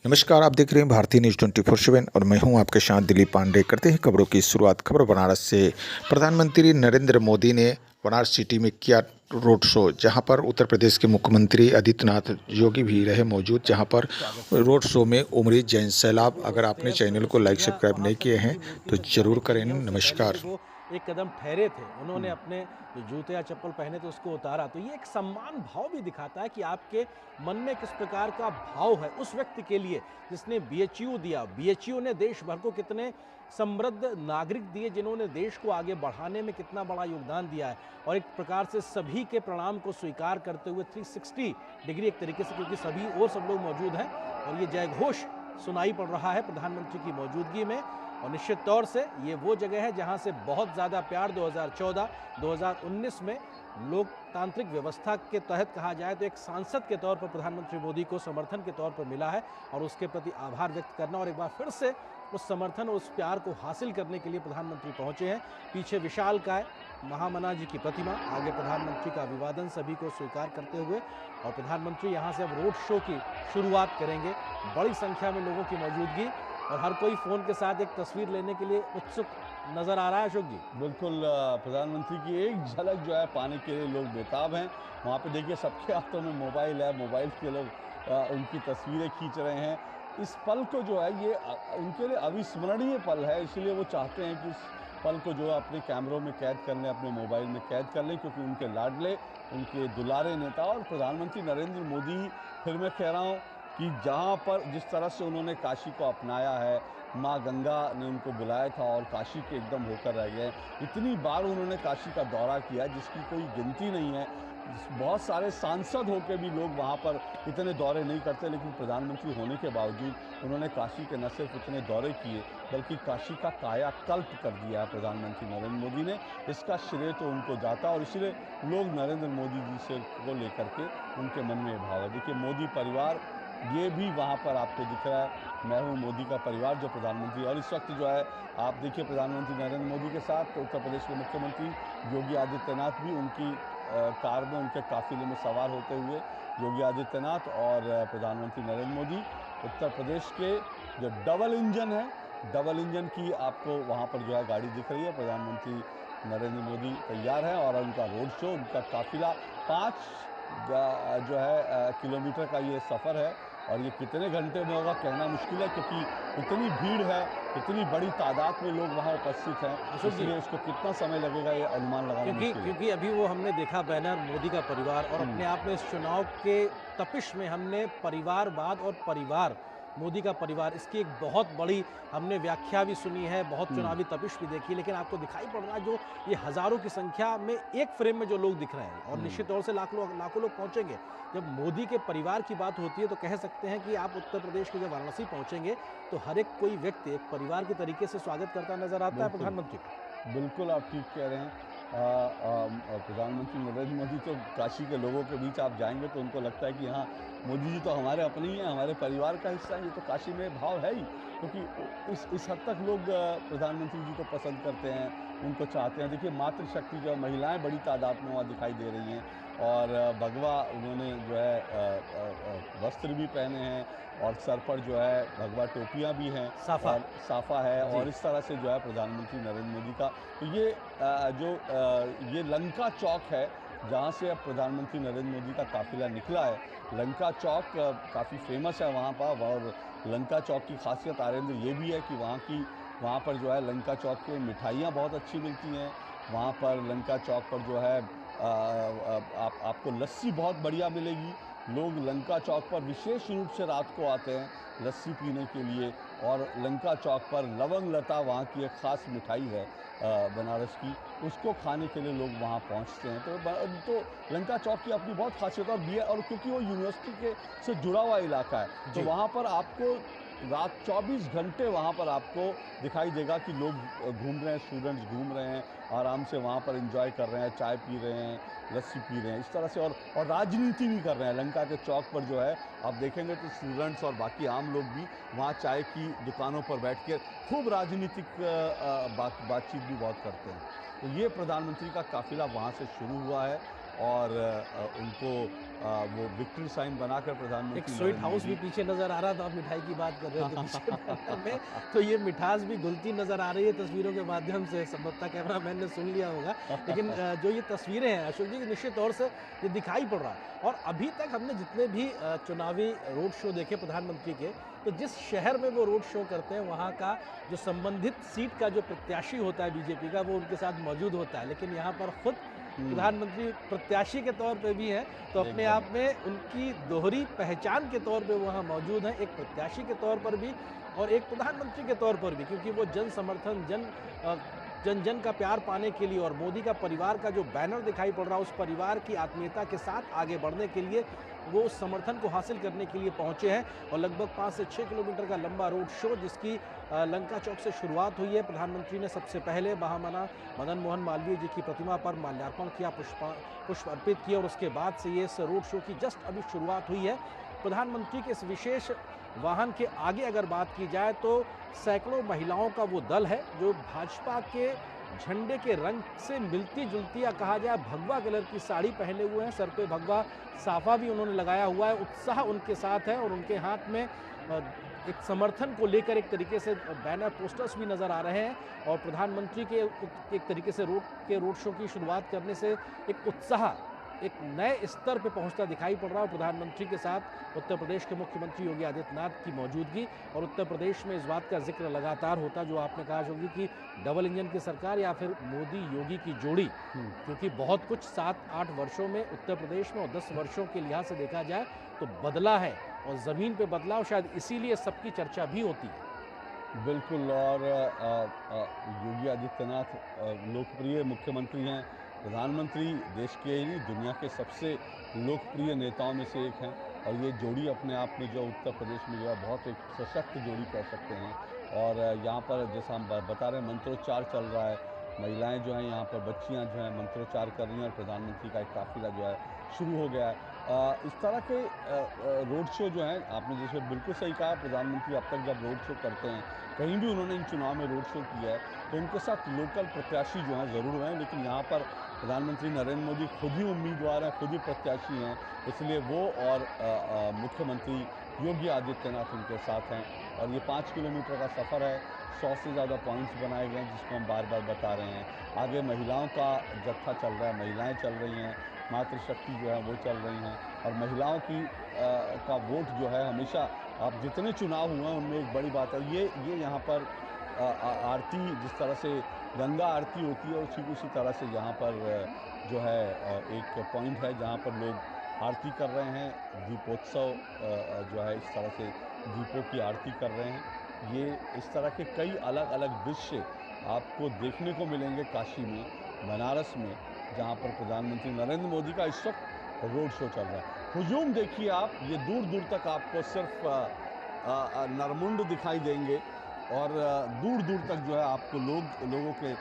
नमस्कार, आप देख रहे हैं भारतीय न्यूज़ 24/7 और मैं हूं आपके साथ दिलीप पांडे। करते हैं खबरों की शुरुआत। खबर बनारस से। प्रधानमंत्री नरेंद्र मोदी ने बनारस सिटी में किया रोड शो, जहां पर उत्तर प्रदेश के मुख्यमंत्री आदित्यनाथ योगी भी रहे मौजूद। जहां पर रोड शो में उमरी जैन सैलाब। अगर आपने चैनल को लाइक सब्सक्राइब नहीं किए हैं तो जरूर करें। नमस्कार। वो एक कदम ठहरे थे, उन्होंने अपने जो जूते या चप्पल पहने थे उसको उतारा, तो ये एक सम्मान भाव भी दिखाता है कि आपके मन में किस प्रकार का भाव है उस व्यक्ति के लिए जिसने बीएचयू दिया। बीएचयू ने देश भर को कितने समृद्ध नागरिक दिए, जिन्होंने देश को आगे बढ़ाने में कितना बड़ा योगदान दिया है। और एक प्रकार से सभी के प्रणाम को स्वीकार करते हुए 360 डिग्री एक तरीके से, क्योंकि सभी और सब लोग मौजूद हैं और ये जय घोष सुनाई पड़ रहा है प्रधानमंत्री की मौजूदगी में। और निश्चित तौर से ये वो जगह है जहां से बहुत ज़्यादा प्यार 2014-2019 में लोकतांत्रिक व्यवस्था के तहत कहा जाए तो एक सांसद के तौर पर प्रधानमंत्री मोदी को समर्थन के तौर पर मिला है। और उसके प्रति आभार व्यक्त करना और एक बार फिर से उस समर्थन और उस प्यार को हासिल करने के लिए प्रधानमंत्री पहुंचे हैं। पीछे विशालकाय महामना जी की प्रतिमा, आगे प्रधानमंत्री का अभिवादन सभी को स्वीकार करते हुए, और प्रधानमंत्री यहां से अब रोड शो की शुरुआत करेंगे। बड़ी संख्या में लोगों की मौजूदगी और हर कोई फ़ोन के साथ एक तस्वीर लेने के लिए उत्सुक नज़र आ रहा है। अशोक जी, बिल्कुल प्रधानमंत्री की एक झलक जो है पाने के लिए लोग बेताब हैं। वहाँ पे देखिए सबके हाथों में मोबाइल है, मोबाइल के लोग उनकी तस्वीरें खींच रहे हैं। इस पल को जो है ये उनके लिए अविस्मरणीय पल है, इसलिए वो चाहते हैं कि इस पल को जो है अपने कैमरों में कैद कर लें, अपने मोबाइल में कैद कर लें, क्योंकि उनके लाडले, उनके दुलारे नेता और प्रधानमंत्री नरेंद्र मोदी, फिर मैं कह रहा हूँ कि जहाँ पर जिस तरह से उन्होंने काशी को अपनाया है, माँ गंगा ने उनको बुलाया था और काशी के एकदम होकर रह गए। इतनी बार उन्होंने काशी का दौरा किया जिसकी कोई गिनती नहीं है। बहुत सारे सांसद होकर भी लोग वहाँ पर इतने दौरे नहीं करते, लेकिन प्रधानमंत्री होने के बावजूद उन्होंने काशी के न सिर्फ इतने दौरे किए बल्कि काशी का कायाकल्प कर दिया है प्रधानमंत्री नरेंद्र मोदी ने। इसका श्रेय तो उनको जाता है और इसलिए लोग नरेंद्र मोदी जी से को लेकर के उनके मन में भाव है। देखिए मोदी परिवार ये भी वहाँ पर आपको दिख रहा है, मैं हूँ मोदी का परिवार जो प्रधानमंत्री। और इस वक्त जो है आप देखिए प्रधानमंत्री नरेंद्र मोदी के साथ उत्तर प्रदेश के मुख्यमंत्री योगी आदित्यनाथ भी उनकी कार में, उनके काफिले में सवार होते हुए योगी आदित्यनाथ और प्रधानमंत्री नरेंद्र मोदी। उत्तर प्रदेश के जो डबल इंजन है, डबल इंजन की आपको वहाँ पर जो है गाड़ी दिख रही है। प्रधानमंत्री नरेंद्र मोदी तैयार हैं और उनका रोड शो, उनका काफिला 5 जो है किलोमीटर का ये सफ़र है। और ये कितने घंटे में होगा कहना मुश्किल है, क्योंकि इतनी भीड़ है, इतनी बड़ी तादाद में लोग वहाँ उपस्थित हैं, अशोक जी, इसलिए इसको कितना समय लगेगा ये अनुमान लगाना क्योंकि मुश्किल है। क्योंकि अभी वो हमने देखा बैनर मोदी का परिवार, और हुँ। अपने आप में इस चुनाव के तपिश में हमने परिवारवाद और परिवार, मोदी का परिवार, इसकी एक बहुत बड़ी हमने व्याख्या भी सुनी है, बहुत हुँ। चुनावी तपिश भी देखी। लेकिन आपको दिखाई पड़ रहा है जो ये हज़ारों की संख्या में एक फ्रेम में जो लोग दिख रहे हैं, और हुँ। निश्चित तौर से लाखों लोग पहुंचेंगे। जब मोदी के परिवार की बात होती है तो कह सकते हैं कि आप उत्तर प्रदेश के जब वाराणसी पहुंचेंगे तो हर एक कोई व्यक्ति एक परिवार के तरीके से स्वागत करता नजर आता है बिल्कुल। प्रधानमंत्री का। बिल्कुल, आप ठीक कह रहे हैं। प्रधानमंत्री नरेंद्र मोदी तो काशी के लोगों के बीच आप जाएँगे तो उनको लगता है कि हाँ, मोदी जी तो हमारे अपने ही हैं, हमारे परिवार का हिस्सा है। ये तो काशी में भाव है ही, क्योंकि इस हद तक लोग प्रधानमंत्री जी को पसंद करते हैं, उनको चाहते हैं। देखिए मातृशक्ति जो महिलाएँ बड़ी तादाद में वहाँ दिखाई दे रही हैं और भगवा उन्होंने जो है वस्त्र भी पहने हैं और सर पर जो है भगवा टोपियाँ भी हैं साफा। और साफ़ा है। जी। और इस तरह से जो है प्रधानमंत्री नरेंद्र मोदी का तो ये ये लंका चौक है जहाँ से अब प्रधानमंत्री नरेंद्र मोदी का काफिला निकला है। लंका चौक काफ़ी फेमस है वहाँ पर। और लंका चौक की खासियत आरेंद्र ये भी है कि वहाँ पर जो है लंका चौक पे मिठाइयाँ बहुत अच्छी मिलती हैं। वहाँ पर लंका चौक पर जो है आपको लस्सी बहुत बढ़िया मिलेगी। लोग लंका चौक पर विशेष रूप से रात को आते हैं लस्सी पीने के लिए। और लंका चौक पर लवंग लता वहाँ की एक ख़ास मिठाई है बनारस की, उसको खाने के लिए लोग वहाँ पहुँचते हैं। तो लंका चौक की अपनी बहुत खासियत और भी है। और क्योंकि वो यूनिवर्सिटी के से जुड़ा हुआ इलाका है, तो जी। वहाँ पर आपको रात 24 घंटे वहाँ पर आपको दिखाई देगा कि लोग घूम रहे हैं, स्टूडेंट्स घूम रहे हैं, आराम से वहाँ पर एंजॉय कर रहे हैं, चाय पी रहे हैं, लस्सी पी रहे हैं, इस तरह से। और राजनीति भी कर रहे हैं। लंका के चौक पर जो है आप देखेंगे तो स्टूडेंट्स और बाकी आम लोग भी वहाँ चाय की दुकानों पर बैठ के खूब राजनीतिक बातचीत भी बहुत करते हैं। तो ये प्रधानमंत्री का काफिला वहाँ से शुरू हुआ है और उनको वो विक्ट्री साइन बनाकर प्रधानमंत्री एक स्वीट नरेंद्र हाउस भी मोदी पीछे नजर आ रहा था, आप मिठाई की बात कर रहे थे पीछे बैनर में, तो ये मिठास भी घुलती नजर आ रही है तस्वीरों के माध्यम से, संभवतः कैमरामैन ने सुन लिया होगा। लेकिन जो ये तस्वीरें हैं अशोक जी, निश्चित तौर से ये दिखाई पड़ रहा है। और अभी तक हमने जितने भी चुनावी रोड शो देखे प्रधानमंत्री के, तो जिस शहर में वो रोड शो करते हैं वहाँ का जो संबंधित सीट का जो प्रत्याशी होता है बीजेपी का, वो उनके साथ मौजूद होता है। लेकिन यहाँ पर खुद प्रधानमंत्री प्रत्याशी के तौर पे भी हैं, तो अपने आप में उनकी दोहरी पहचान के तौर पे वहाँ मौजूद हैं, एक प्रत्याशी के तौर पर भी और एक प्रधानमंत्री के तौर पर भी, क्योंकि वो जन समर्थन जन जन का प्यार पाने के लिए और मोदी का परिवार का जो बैनर दिखाई पड़ रहा है, उस परिवार की आत्मीयता के साथ आगे बढ़ने के लिए वो उस समर्थन को हासिल करने के लिए पहुंचे हैं। और लगभग 5 से 6 किलोमीटर का लंबा रोड शो, जिसकी लंका चौक से शुरुआत हुई है। प्रधानमंत्री ने सबसे पहले महामना मदन मोहन मालवीय जी की प्रतिमा पर माल्यार्पण किया, पुष्प अर्पित किए, और उसके बाद से ये इस रोड शो की जस्ट अभी शुरुआत हुई है। प्रधानमंत्री के इस विशेष वाहन के आगे अगर बात की जाए तो सैकड़ों महिलाओं का वो दल है जो भाजपा के झंडे के रंग से मिलती जुलती, या कहा जाए भगवा कलर की साड़ी पहने हुए हैं, सर पे भगवा साफा भी उन्होंने लगाया हुआ है। उत्साह उनके साथ है और उनके हाथ में एक समर्थन को लेकर एक तरीके से बैनर पोस्टर्स भी नज़र आ रहे हैं। और प्रधानमंत्री के एक तरीके से रोड शो की शुरुआत करने से एक उत्साह एक नए स्तर पे पहुंचता दिखाई पड़ रहा है। प्रधानमंत्री के साथ उत्तर प्रदेश के मुख्यमंत्री योगी आदित्यनाथ की मौजूदि, और उत्तर प्रदेश में इस बात का जिक्र लगातार होता, जो आपने कहा योगी कि डबल इंजन की सरकार या फिर मोदी योगी की जोड़ी, क्योंकि बहुत कुछ 7-8 वर्षों में उत्तर प्रदेश में और 10 वर्षों के लिहाज से देखा जाए तो बदला है, और ज़मीन पे बदलाव शायद इसीलिए सबकी चर्चा भी होती है। बिल्कुल। और योगी आदित्यनाथ लोकप्रिय मुख्यमंत्री हैं, प्रधानमंत्री देश के ही नहीं दुनिया के सबसे लोकप्रिय नेताओं में से एक हैं। और ये जोड़ी अपने आप में जो उत्तर प्रदेश में जो है बहुत एक सशक्त जोड़ी कह सकते हैं। और यहाँ पर जैसा हम बता रहे हैं, मंत्रोच्चार चल रहा है, महिलाएं जो हैं यहाँ पर, बच्चियाँ जो हैं मंत्रोच्चार कर रही हैं, और प्रधानमंत्री का एक काफिला जो है शुरू हो गया है। इस तरह के रोड शो जो हैं, आपने जैसे बिल्कुल सही कहा, प्रधानमंत्री अब तक जब रोड शो करते हैं, कहीं भी उन्होंने इन चुनाव में रोड शो किया है, तो उनके साथ लोकल प्रत्याशी जो हैं ज़रूर हैं, लेकिन यहाँ पर प्रधानमंत्री नरेंद्र मोदी खुद ही उम्मीदवार हैं, खुद ही प्रत्याशी हैं, इसलिए वो और मुख्यमंत्री योगी आदित्यनाथ उनके साथ हैं। और ये 5 किलोमीटर का सफ़र है, 100 से ज़्यादा पॉइंट्स बनाए गए हैं, जिसको हम बार बार बता रहे हैं। आगे महिलाओं का जत्था चल रहा है, महिलाएं चल रही हैं, मातृशक्ति जो है वो चल रही हैं, और महिलाओं की का वोट जो है हमेशा, आप जितने चुनाव हुए हैं उनमें एक बड़ी बात है, ये यहाँ पर आरती, जिस तरह से गंगा आरती होती है, उसी तरह से यहाँ पर जो है एक पॉइंट है जहाँ पर लोग आरती कर रहे हैं, दीपोत्सव जो है इस तरह से दीपों की आरती कर रहे हैं। ये इस तरह के कई अलग अलग दृश्य आपको देखने को मिलेंगे काशी में, बनारस में, जहाँ पर प्रधानमंत्री नरेंद्र मोदी का इस वक्त रोड शो चल रहा है। हुजूम देखिए आप, ये दूर दूर तक आपको सिर्फ नरमुंड दिखाई देंगे, और दूर दूर तक जो है आपको लोगों के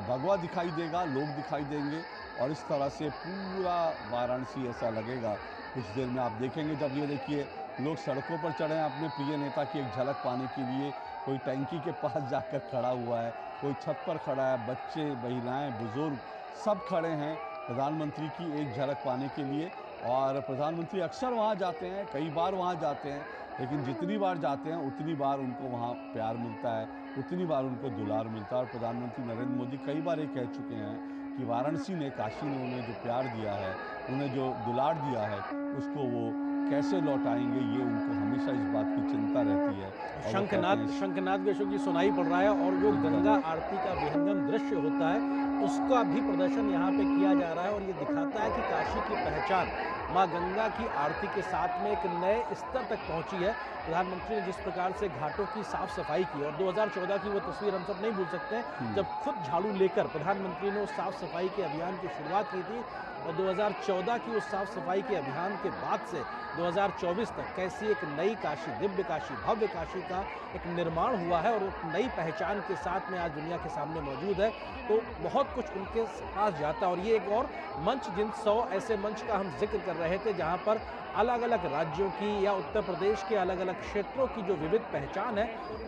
भगवा दिखाई देगा, लोग दिखाई देंगे, और इस तरह से पूरा वाराणसी ऐसा लगेगा। कुछ देर में आप देखेंगे, जब ये देखिए लोग सड़कों पर चढ़े हैं अपने प्रिय नेता की एक झलक पाने के लिए, कोई टैंकी के पास जाकर खड़ा हुआ है, कोई छत पर खड़ा है, बच्चे, महिलाएं, बुजुर्ग सब खड़े हैं प्रधानमंत्री की एक झलक पाने के लिए। और प्रधानमंत्री अक्सर वहाँ जाते हैं, कई बार वहाँ जाते हैं, लेकिन जितनी बार जाते हैं उतनी बार उनको वहाँ प्यार मिलता है, उतनी बार उनको दुलार मिलता है। और प्रधानमंत्री नरेंद्र मोदी कई बार ये कह चुके हैं कि वाराणसी ने, काशी ने उन्हें जो प्यार दिया है, उन्हें जो दुलार दिया है, उसको वो कैसे लौटाएंगे, ये उनको हमेशा इस बात की चिंता रहती है। शंखनाद भी अशोक जी सुनाई पड़ रहा है, और जो गंगा आरती का विहंगम दृश्य होता है उसका भी प्रदर्शन यहाँ पे किया जा रहा है, और ये दिखाता है कि काशी की पहचान माँ गंगा की आरती के साथ में एक नए स्तर तक पहुँची है। प्रधानमंत्री ने जिस प्रकार से घाटों की साफ सफाई की, और 2014 की वो तस्वीर हम सब नहीं भूल सकते, जब खुद झाड़ू लेकर प्रधानमंत्री ने उस साफ सफाई के अभियान की शुरुआत की थी, और 2014 की उस साफ सफाई के अभियान के बाद से 2024 तक कैसी एक नई काशी, दिव्य काशी, भव्य काशी का एक निर्माण हुआ है, और एक नई पहचान के साथ में आज दुनिया के सामने मौजूद है। तो बहुत कुछ उनके पास जाता है, और ये एक और मंच, जिन 100 ऐसे मंच का हम जिक्र कर कर रहे थे, जहां पर अलग अलग राज्यों की या उत्तर प्रदेश के अलग अलग क्षेत्रों की जो विविध पहचान है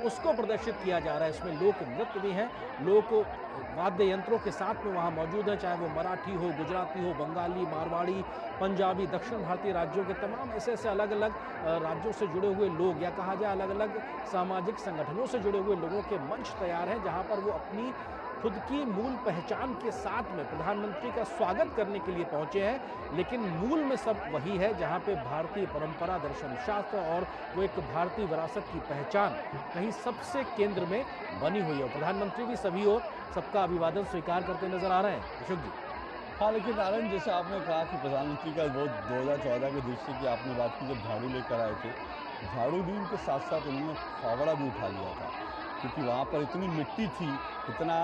उसको प्रदर्शित किया जा रहा है। इसमें लोक नृत्य भी हैं, लोक वाद्य यंत्रों के साथ में वहाँ मौजूद हैं, चाहे वो मराठी हो, गुजराती हो, बंगाली, मारवाड़ी, पंजाबी, दक्षिण भारतीय राज्यों के तमाम ऐसे ऐसे अलग अलग राज्यों से जुड़े हुए लोग, या कहा जाए अलग अलग सामाजिक संगठनों से जुड़े हुए लोगों के मंच तैयार हैं, जहाँ पर वो अपनी खुद की मूल पहचान के साथ में प्रधानमंत्री का स्वागत करने के लिए पहुंचे हैं। लेकिन मूल में सब वही है, जहां पे भारतीय परंपरा, दर्शन शास्त्र और वो एक भारतीय विरासत की पहचान कहीं सबसे केंद्र में बनी हुई है। प्रधानमंत्री भी सभी ओर सबका अभिवादन स्वीकार करते नजर आ रहे हैं। अशोक जी। हाँ, लेकिन नारायण, जैसे आपने कहा कि प्रधानमंत्री का वो 2014 के दृश्य की आपने बात की, जब झाड़ू लेकर आए थे, झाड़ू भी उनके साथ साथ उन्होंने फावड़ा भी उठा लिया था, क्योंकि वहाँ पर इतनी मिट्टी थी, इतना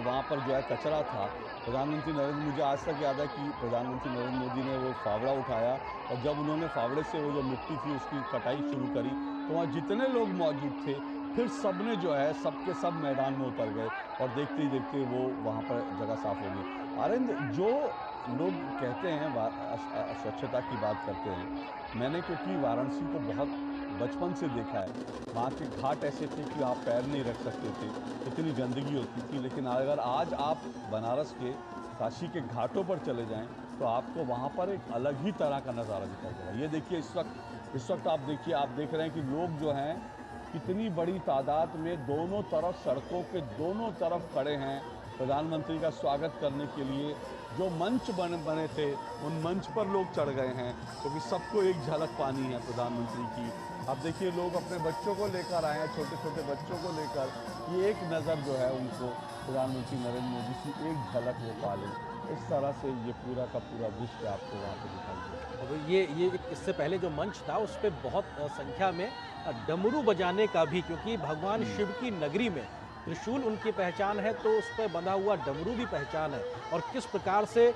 वहाँ पर जो है कचरा था। प्रधानमंत्री नरेंद्र, मुझे आज तक याद है कि प्रधानमंत्री नरेंद्र मोदी ने वो फावड़ा उठाया, और जब उन्होंने फावड़े से वो जो मिट्टी थी उसकी कटाई शुरू करी, तो वहाँ जितने लोग मौजूद थे फिर सब ने जो है सबके सब मैदान में उतर गए, और देखते ही देखते वो वहाँ पर जगह साफ हो गई। आनंद, जो लोग कहते हैं स्वच्छता की बात करते हैं, मैंने क्योंकि वाराणसी को बहुत बचपन से देखा है, वहाँ के घाट ऐसे थे कि आप पैर नहीं रख सकते थे, इतनी गंदगी होती थी। लेकिन अगर आज आप बनारस के, काशी के घाटों पर चले जाएं तो आपको वहाँ पर एक अलग ही तरह का नज़ारा दिखाई देगा। ये देखिए, इस वक्त आप देखिए, आप देख रहे हैं कि लोग जो हैं कितनी बड़ी तादाद में दोनों तरफ, सड़कों के दोनों तरफ खड़े हैं प्रधानमंत्री का स्वागत करने के लिए। जो मंच बने थे उन मंच पर लोग चढ़ गए हैं, क्योंकि सबको एक झलक पानी है प्रधानमंत्री की। अब देखिए, लोग अपने बच्चों को लेकर आए हैं, छोटे छोटे बच्चों को लेकर, ये एक नज़र जो है उनको प्रधानमंत्री नरेंद्र मोदी की एक झलक वो पा लें। इस तरह से ये पूरा का पूरा दृश्य आपको वहाँ पर दिखाई देगा। और ये इससे पहले जो मंच था उस पर बहुत संख्या में डमरू बजाने का भी, क्योंकि भगवान शिव की नगरी में त्रिशूल उनकी पहचान है, तो उस पर बंधा हुआ डमरू भी पहचान है। और किस प्रकार से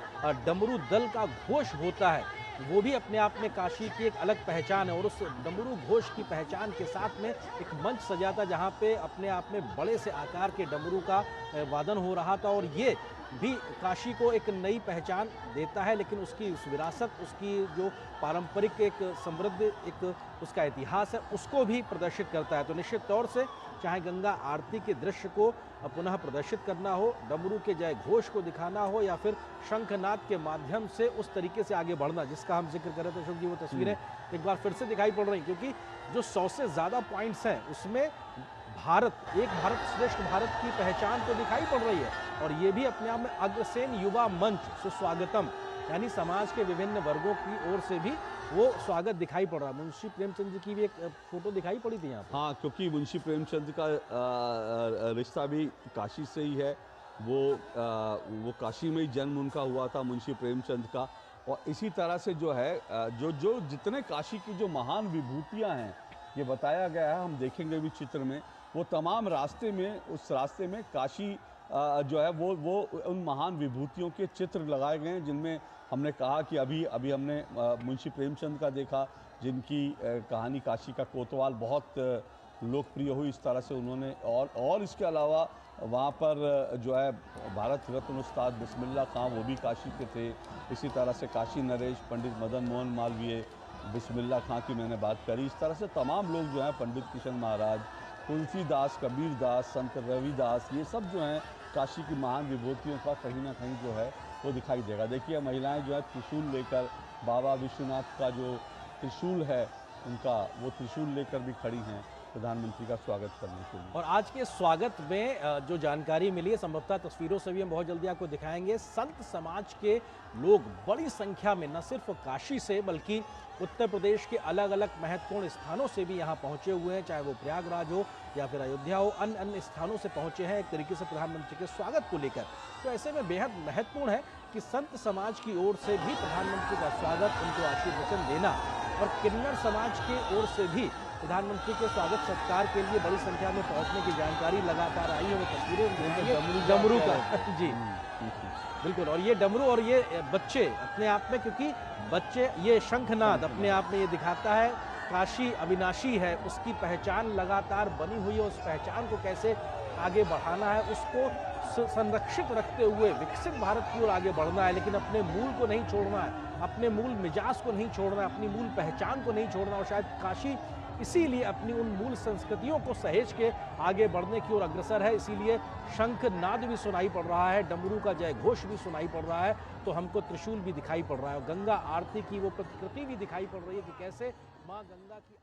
डमरू दल का घोष होता है वो भी अपने आप में काशी की एक अलग पहचान है। और उस डमरू घोष की पहचान के साथ में एक मंच सजा था, जहाँ पे अपने आप में बड़े से आकार के डमरू का वादन हो रहा था। और ये भी काशी को एक नई पहचान देता है, लेकिन उसकी उस विरासत, उसकी जो पारंपरिक एक समृद्ध एक उसका इतिहास है, उसको भी प्रदर्शित करता है। तो निश्चित तौर से चाहे गंगा आरती के दृश्य को पुनः प्रदर्शित करना हो, डमरू के जय घोष को दिखाना हो, या फिर शंखनाद के माध्यम से उस तरीके से आगे बढ़ना जिसका हम जिक्र कर रहे थे अशोक जी, वो तस्वीरें एक बार फिर से दिखाई पड़ रही, क्योंकि जो 100 से ज़्यादा पॉइंट्स हैं उसमें भारत, एक भारत श्रेष्ठ भारत की पहचान तो दिखाई पड़ रही है। और ये भी अपने आप में अग्रसेन युवा मंच सुस्वागतम, यानी समाज के विभिन्न वर्गों की ओर से भी वो स्वागत दिखाई पड़ रहा है। मुंशी प्रेमचंद जी की भी एक फोटो दिखाई पड़ी थी यहाँ पर। हाँ, क्योंकि मुंशी प्रेमचंद का रिश्ता भी काशी से ही है। वो काशी में ही जन्म उनका हुआ था, मुंशी प्रेमचंद का। और इसी तरह से जो है जो जितने काशी की जो महान विभूतियाँ हैं, ये बताया गया है, हम देखेंगे भी चित्र में, वो तमाम रास्ते में, उस रास्ते में काशी जो है वो उन महान विभूतियों के चित्र लगाए गए हैं, जिनमें हमने कहा कि अभी हमने मुंशी प्रेमचंद का देखा, जिनकी कहानी काशी का कोतवाल बहुत लोकप्रिय हुई। इस तरह से उन्होंने और इसके अलावा वहाँ पर जो है भारत रत्न उस्ताद बिस्मिल्लाह खां, वो भी काशी के थे। इसी तरह से काशी नरेश, पंडित मदन मोहन मालवीय, बिस्मिल्लाह खां की मैंने बात करी। इस तरह से तमाम लोग जो हैं, पंडित किशन महाराज, तुलसीदास, कबीरदास, संत रविदास, ये सब जो हैं काशी की महान विभूतियों का कहीं ना कहीं जो है वो दिखाई देगा। देखिए, महिलाएं जो है त्रिशूल लेकर, बाबा विश्वनाथ का जो त्रिशूल है उनका, वो त्रिशूल लेकर भी खड़ी हैं प्रधानमंत्री का स्वागत करने के लिए। और आज के स्वागत में जो जानकारी मिली है, संभवतः तस्वीरों से भी हम बहुत जल्दी आपको दिखाएंगे, संत समाज के लोग बड़ी संख्या में न सिर्फ काशी से बल्कि उत्तर प्रदेश के अलग अलग महत्वपूर्ण स्थानों से भी यहाँ पहुँचे हुए हैं, चाहे वो प्रयागराज हो या फिर अयोध्या हो, अन्य अन्य स्थानों से पहुँचे हैं एक तरीके से प्रधानमंत्री के स्वागत को लेकर। तो ऐसे में बेहद महत्वपूर्ण है कि संत समाज की ओर से भी प्रधानमंत्री का स्वागत, उनको आशीर्वचन देना, और किन्नर समाज की ओर से भी प्रधानमंत्री के स्वागत सत्कार के लिए बड़ी संख्या में पहुंचने की जानकारी लगातार आई है। वो तस्वीरें डमरू का जी बिल्कुल, और ये डमरू और ये बच्चे अपने आप में, क्योंकि बच्चे, ये शंखनाद अपने आप में ये दिखाता है काशी अविनाशी है, उसकी पहचान लगातार बनी हुई है, उस पहचान को कैसे आगे बढ़ाना है, उसको संरक्षित रखते हुए विकसित भारत की ओर आगे बढ़ना है, लेकिन अपने मूल को नहीं छोड़ना है, अपने मूल मिजाज को नहीं छोड़ना है, अपनी मूल पहचान को नहीं छोड़ना। और शायद काशी इसीलिए अपनी उन मूल संस्कृतियों को सहेज के आगे बढ़ने की ओर अग्रसर है। इसीलिए शंख नाद भी सुनाई पड़ रहा है, डमरू का जय घोष भी सुनाई पड़ रहा है, तो हमको त्रिशूल भी दिखाई पड़ रहा है, और गंगा आरती की वो प्रतिकृति भी दिखाई पड़ रही है कि कैसे माँ गंगा की